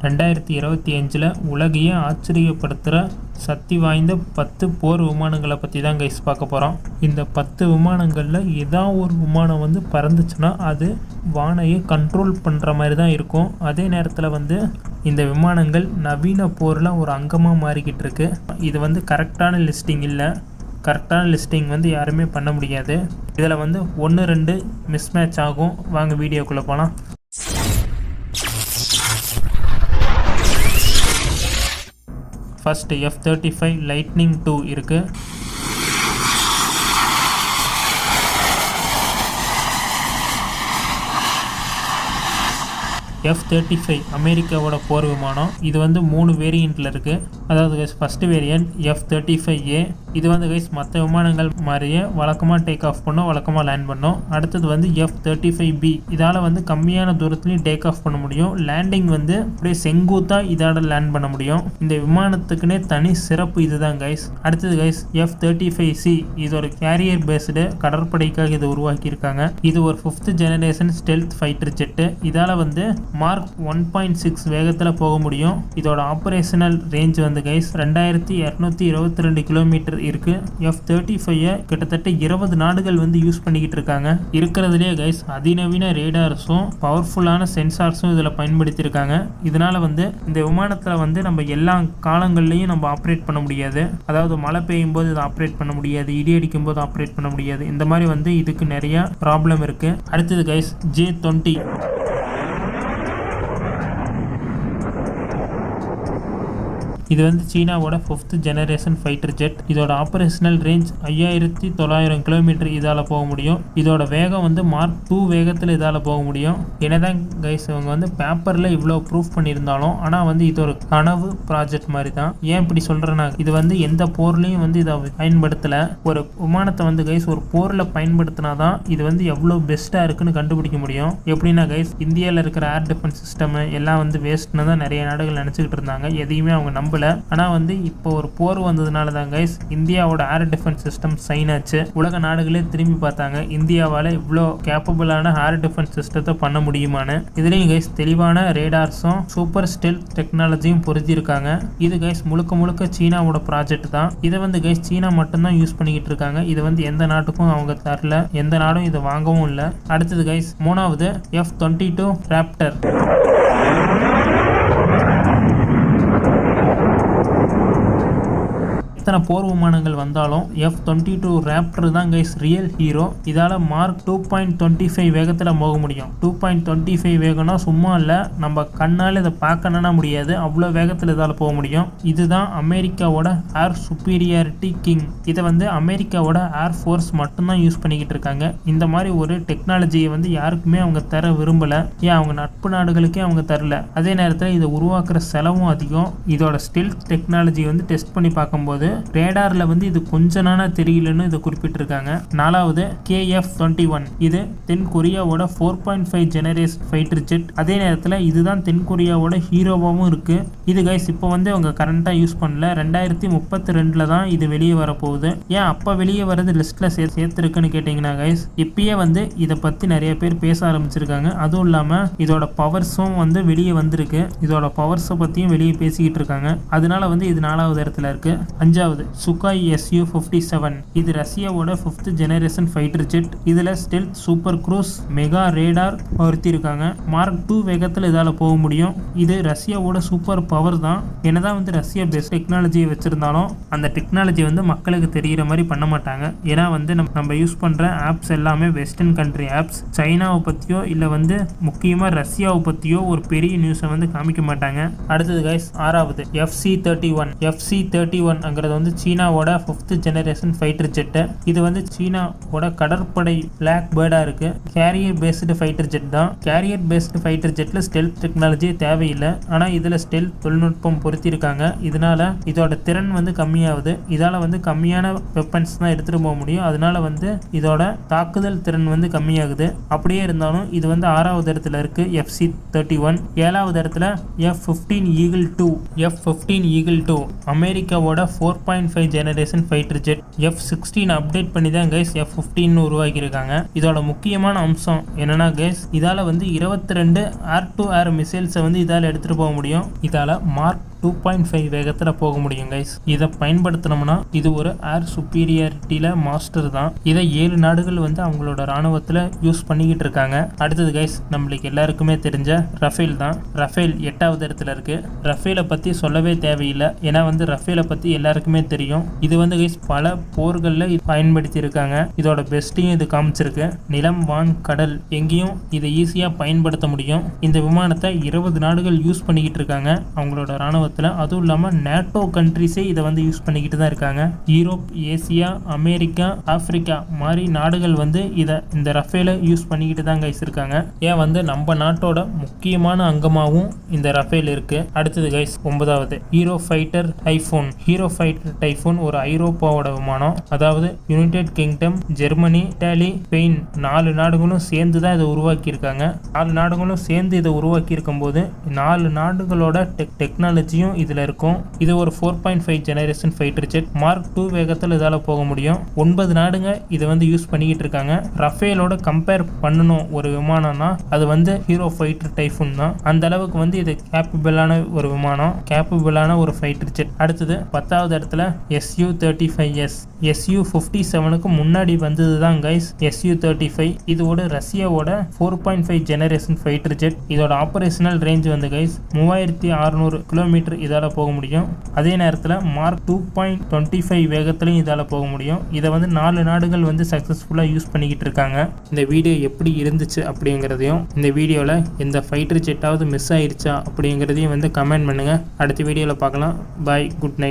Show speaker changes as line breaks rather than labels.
2025 உலகையே ஆச்சரியப்படுத்துகிற சக்தி வாய்ந்த 10 போர் விமானங்களை பற்றி தான் கைஸ் பார்க்க போகிறோம். இந்த 10 விமானங்களில் ஏதாவது ஒரு விமானம் வந்து பறந்துச்சுன்னா அது வானையை கண்ட்ரோல் பண்ணுற மாதிரி தான் இருக்கும். அதே நேரத்தில் இந்த விமானங்கள் நவீன போரில் ஒரு அங்கமாக மாறிக்கிட்டு இருக்கு. இது கரெக்டான லிஸ்டிங் இல்லை. கரெக்டான லிஸ்டிங் யாருமே பண்ண முடியாது. இதில் 1-2 மிஸ் மேட்ச் ஆகும். வாங்க வீடியோக்குள்ளே போகலாம். ஃபர்ஸ்ட் F-35 லைட்னிங் 2 இருக்குது. F-35 அமெரிக்காவோட போர் விமானம். இது 3 வேரியண்ட்டில் இருக்குது. அதாவது ஃபஸ்ட்டு வேரியண்ட் F-35A. இது கைஸ் மற்ற விமானங்கள் மாதிரியே வழக்கமாக டேக் ஆஃப் பண்ணோம், வழக்கமாக லேண்ட் பண்ணோம். அடுத்தது F-35B. இதால் கம்மியான தூரத்துலையும் டேக் ஆஃப் பண்ண முடியும். லேண்டிங் அப்படியே செங்குத்தாக இதால் லேண்ட் பண்ண முடியும். இந்த விமானத்துக்குன்னே தனி சிறப்பு இதுதான் கைஸ். அடுத்தது கைஸ் F-35C. இது ஒரு கேரியர் பேஸ்டு கடற்படைக்காக இதை உருவாக்கியிருக்காங்க. இது ஒரு 5th generation stealth fighter jet. இதால் மார்க் 1.6 வேகத்தில் போக முடியும். இதோட ஆப்ரேஷனல் ரேஞ்ச் கைஸ் 2222 கிலோமீட்டர் இருக்கு. F-35 கிட்டத்தட்ட 20 நாடுகள் யூஸ் பண்ணிக்கிட்டு இருக்காங்க. இருக்கிறதுலே கைஸ் அதிநவீன ரேடார்ஸும் பவர்ஃபுல்லான சென்சார்ஸும் இதில் பயன்படுத்தியிருக்காங்க. இதனால இந்த விமானத்தில் நம்ம எல்லா காலங்கள்லையும் நம்ம ஆப்ரேட் பண்ண முடியாது. அதாவது மழை பெய்யும் போது இதை ஆப்ரேட் பண்ண முடியாது, இடி அடிக்கும் போது ஆப்ரேட் பண்ண முடியாது. இந்த மாதிரி இதுக்கு நிறைய ப்ராப்ளம் இருக்கு. அடுத்தது கைஸ் J-20. இது சீனாவோட 5th ஜெனரேஷன் ஃபைட்டர் ஜெட். இதோட ஆப்ரேஷனல் ரேஞ்ச் 5900 கிலோமீட்டர் இதால் போக முடியும். இதோட வேகம் மார்க் 2 வேகத்தில் இதால் போக முடியும். என்னதான் கைஸ் இவங்க பேப்பரில் இவ்வளோ ப்ரூஃப் பண்ணியிருந்தாலும் ஆனால் இது ஒரு கனவு ப்ராஜெக்ட் மாதிரி தான். ஏன் இப்படி சொல்கிறேன்னா இது எந்த போர்லையும் இதை பயன்படுத்தலை. ஒரு விமானத்தை கைஸ் ஒரு போரில் பயன்படுத்தினா தான் இது எவ்வளோ பெஸ்ட்டாக இருக்குன்னு கண்டுபிடிக்க முடியும். எப்படின்னா கைஸ் இந்தியாவில் இருக்கிற ஏர் டிஃபென்ஸ் சிஸ்டம் எல்லாம் வேஸ்ட்னு தான் நிறைய நாடுகள் நினச்சிக்கிட்டு இருந்தாங்க. எதையுமே அவங்க நம்ப. ஆனால் இப்போ ஒரு போர் வந்ததுனால தான் கைஸ் இந்தியாவோட ஏர் டிஃபென்ஸ் சிஸ்டம் சைன் ஆச்சு. உலக நாடுகளே திரும்பி பார்த்தாங்க இந்தியாவால் இவ்வளோ கேப்பபிளான ஏர் டிஃபென்ஸ் சிஸ்டத்தை பண்ண முடியுமான்னு. இதுலேயும் கைஸ் தெளிவான ரேடார்ஸும் சூப்பர் ஸ்டெல்த் டெக்னாலஜியும் பொருத்திருக்காங்க. இது கைஸ் முழுக்க சீனாவோட ப்ராஜெக்ட் தான். இதை கைஸ் சீனா மட்டும்தான் யூஸ் பண்ணிக்கிட்டு இருக்காங்க. இது எந்த நாட்டுக்கும் அவங்க தரல, எந்த நாடும் இதை வாங்கவும் இல்லை. அடுத்தது கைஸ் 3வது F-22 ராப்டர். எத்தனை போர் விமானங்கள் வந்தாலும் F-22 ராப்டர் தான் கைஸ் ரியல் ஹீரோ. இதால் மார்க் 2.25 வேகத்தில் போக முடியும். 2.25 வேகம்னா சும்மா இல்லை, நம்ம கண்ணால் இதை பார்க்கணுன்னா முடியாது, அவ்வளோ வேகத்தில் இதால் போக முடியும். இதுதான் அமெரிக்காவோட ஏர் சுப்பீரியாரிட்டி கிங். இதை அமெரிக்காவோட ஏர் ஃபோர்ஸ் மட்டும்தான் யூஸ் பண்ணிக்கிட்டு இருக்காங்க. இந்த மாதிரி ஒரு டெக்னாலஜியை யாருக்குமே அவங்க தர விரும்பலை. ஏன் அவங்க நட்பு நாடுகளுக்கே அவங்க தரல. அதே நேரத்தில் இதை உருவாக்குற செலவும் அதிகம். இதோட ஸ்டெல்த் டெக்னாலஜி டெஸ்ட் பண்ணி பார்க்கும்போது ரேடார்ல இது கொஞ்ச நாளா தெரியலன்னு இதை குறிப்பிட்டிருக்காங்க. 4வது KF-21. இது தென் கொரியாவோட 4.5 ஜெனரேஷன் ஃபைட்டர் ஜெட். அதே நேரத்தில் இதுதான் தென் கொரியாவோட ஹீரோவாகவும் இருக்கு. இது கைஸ் இப்போ அவங்க கரண்டா யூஸ் பண்ணல. 2032 தான் இது வெளியே வரப்போகுது. ஏன் அப்போ வெளியே வரது லிஸ்ட்ல சேர்த்துருக்குன்னு கேட்டீங்கன்னா கைஸ் இப்பயே இதை பத்தி நிறைய பேர் பேச ஆரம்பிச்சிருக்காங்க. அதுவும் இல்லாம இதோட பவர்ஸும் வெளியே வந்திருக்கு. இதோட பவர்ஸை பத்தியும் வெளியே பேசிக்கிட்டு இருக்காங்க. அதனால இது 4வது இடத்துல இருக்கு. 5வது சுகாய் Su-57. இது ரஷ்யாவோட 5th ஜெனரேஷன் ஃபைட்டர் ஜெட். இதுல stealth super cruise mega radar பொருத்திருக்காங்க. மார்க் 2 வேகத்தில் இதால போக முடியும். இது ரஷ்யாவோட சூப்பர் பவர் தான். என்னதான் ரஷ்யா பெஸ்ட் டெக்னாலஜியை வச்சிருந்தாலும் அந்த டெக்னாலஜி மக்களுக்கு தெரிகிற மாதிரி பண்ண மாட்டாங்க. ஏன்னா நம்ம யூஸ் பண்ற ஆப்ஸ் எல்லாமே வெஸ்டர்ன் கண்ட்ரி ஆப்ஸ். சைனாவை பத்தியோ இல்ல முக்கியமா ரஷ்யாவை பத்தியோ ஒரு பெரிய நியூஸை காமிக்க மாட்டாங்க. அடுத்தது கைஸ் 6வது FC-31. FC-31 அங்கிறது சீனாவோட 5th ஜெனரேஷன் ஃபைட்டர் ஜெட்டு. இது சீனாவோட கடற்படை பிளாக் பேர்டா இருக்கு. கேரியர் பேஸ்டு ஃபைட்டர் ஜெட் தான். கேரியர் பேஸ்டு ஃபைட்டர் ஜெட்ல ஸ்டெல்த் டெக்னாலஜி தேவையில்லை. ஆனால் இதில் ஸ்டெல்த் தொழில்நுட்பம் பொருத்திருக்காங்க. இதனால இதோட திறன் கம்மியாகுது. இதால கம்மியான வெப்பன்ஸ் தான் எடுத்துட்டு போக முடியும். அதனால இதோட தாக்குதல் திறன் கம்மியாகுது. அப்படியே இருந்தாலும் இது 6வது இடத்துல இருக்கு FC-31. 7வது இடத்துல F-15 Eagle 2. F-15 Eagle 2 அமெரிக்காவோட 4 4.5 generation fighter jet. F-16 update பண்ணி தான் கைஸ் F-15 உருவாக்கியிருக்காங்க. இதோட முக்கியமான அம்சம் என்னன்னா கைஸ், இதால வந்து 22 ஏர் டு ஏர் மிசைல்ஸை வந்து இதால் எடுத்துகிட்டு போக முடியும். இதால் மார்க் 2.5 வேகத்தில் போக முடியும் கைஸ். இதை பயன்படுத்தினோம்னா இது ஒரு ஏர் சுப்பீரியாரிட்டியில் மாஸ்டர் தான். இதை 7 நாடுகள் வந்து அவங்களோட ராணுவத்தில் யூஸ் பண்ணிக்கிட்டு இருக்காங்க. அடுத்தது கைஸ், நம்மளுக்கு எல்லாருக்குமே தெரிஞ்ச ரஃபேல் தான். ரஃபேல் 8வது இடத்துல இருக்கு. ரஃபேலை பற்றி சொல்லவே தேவையில்லை, ஏன்னா வந்து ரஃபேலை பற்றி எல்லாருக்குமே தெரியும். இது வந்து கைஸ் பல போர்களில் பயன்படுத்தி இருக்காங்க. இதோட பெஸ்ட்டையும் இது காமிச்சிருக்கு. நிலம், வான், கடல் எங்கேயும் இதை ஈஸியாக பயன்படுத்த முடியும். இந்த விமானத்தை 20 நாடுகள் யூஸ் பண்ணிக்கிட்டு இருக்காங்க அவங்களோட ராணுவத்தில். அதுவும் இல்லாமல் நேட்டோ கண்ட்ரிஸே இதை வந்து யூஸ் பண்ணிக்கிட்டு தான் இருக்காங்க. யூரோப், ஏசியா, அமெரிக்கா, ஆப்பிரிக்கா மாதிரி நாடுகள் வந்து இந்த ரஃபேலை யூஸ் பண்ணிக்கிட்டு தான் கைஸ் இருக்காங்க. ஏன் வந்து நம்ம நாட்டோட முக்கியமான அங்கமாகவும் இந்த ரஃபேல் இருக்கு. அடுத்தது கைஸ் 9வது Euro fighter Typhoon. Euro fighter Typhoon ஒரு ஐரோப்பாவோட விமானம். அதாவது United Kingdom, Germany, Italy, Spain 4 நாடுகளும் சேர்ந்து தான் இதை உருவாக்கி இருக்காங்க. 4 நாடுகளும் சேர்ந்து இதை உருவாக்கி இருக்கும் போது 4 நாடுகளோட டெக்னாலஜியும் இதுல இருக்கும். இது ஒரு 4.5 ஜெனரேஷன் ஃபைட்டர் ஜெட். மார்க் 2 வேகத்தில் இதால போக முடியும். 9 நாடுங்க இதை வந்து யூஸ் பண்ணிக்கிட்டு இருக்காங்க. ரஃபேலோட கம்பேர் பண்ணணும் ஒரு விமானம்னா அது வந்து ஹீரோ ஃபைட்டர் டைஃபூன் தான். அந்த அளவுக்கு வந்து இது கேப்பபிளான ஒரு விமானம், கேப்பபிளான ஒரு ஃபைட்டர் ஜெட். அடுத்தது 10வது இடத்துல Su-35S. Su-57க்கு முன்னாடி வந்தது தான் கைஸ் Su-35. இதோட ரஷ்யாவோட 4.5 ஜெனரேஷன் ஃபைட்டர் ஜெட். இதோட ஆபரேஷனல் ரேஞ்ச் வந்து கைஸ் 3600 கிலோமீட்டர் இதால போக முடியும். அதே நேரத்தில் மார்க் 2.25 வேகத்திலையும் இதால போக முடியும். இதை வந்து 4 நாடுகள் வந்து சக்சஸ்ஃபுல்லாக யூஸ் பண்ணிக்கிட்டு இருக்காங்க. இந்த வீடியோ எப்படி இருந்துச்சு அப்படிங்கிறதையும், இந்த வீடியோவில் எந்த ஃபைட்டர் ஜெட்டாவது மிஸ் ஆயிடுச்சா அப்படிங்கிறதையும் வந்து கமெண்ட் பண்ணுங்க. அடுத்த வீடியோவில் பார்க்கலாம். பாய், குட் நைட்.